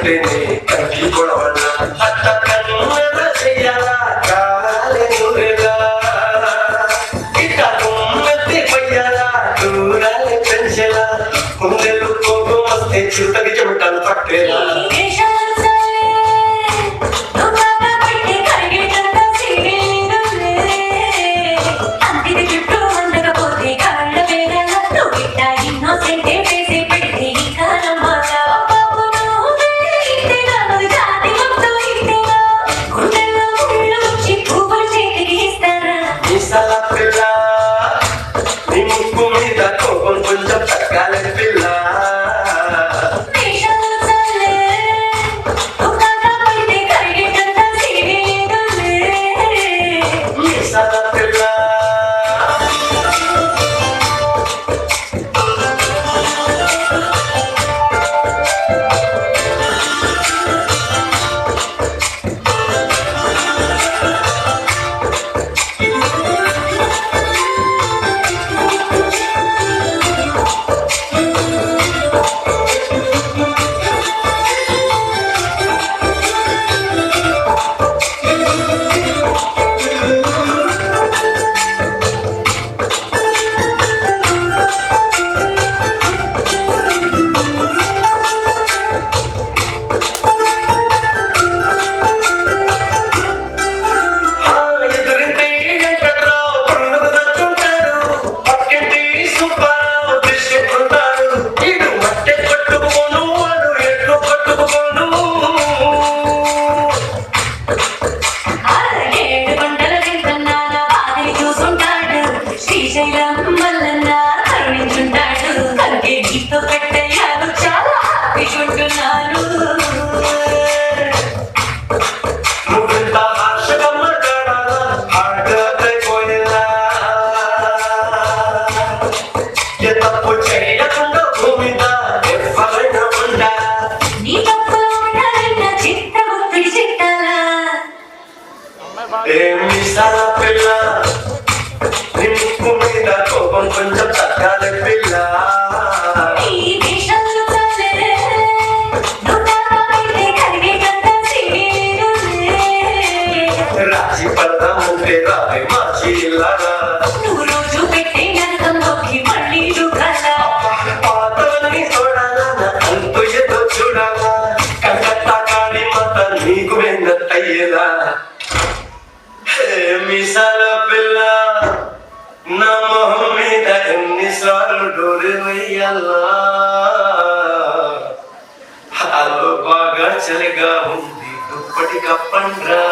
పుట్టింది కంటి పొడవన్న అట్ట కన్నెల చెయ్యాల కాలే నూరెలా ఇట్ట తుమ్మెత్తి పొయ్యాల దూరాలే పెంచెలా కుందెలు కోపం వస్తే చిరుతకి చెమటలు పట్టేలా కొంచెం తగ్గాలి పిల్ల పిల్ల నిమ్ము మీద కోపం కొంచెం తగ్గాలి పిల్ల రాజీ పడదామంటే రావే మాచి ఇల్లారా పాతవన్నీ చూడాలా అంతు ఏదో చూడాలా కలకత్తా కాళీ మాత నీకు వెన్నట్టయ్యేలా మిసాల పిల్ల నా మొహం మీద ఎన్నిసార్లు డోరు వెయ్యాలా బాగా చలిగా ఉంది దుప్పటి కప్పండ్రా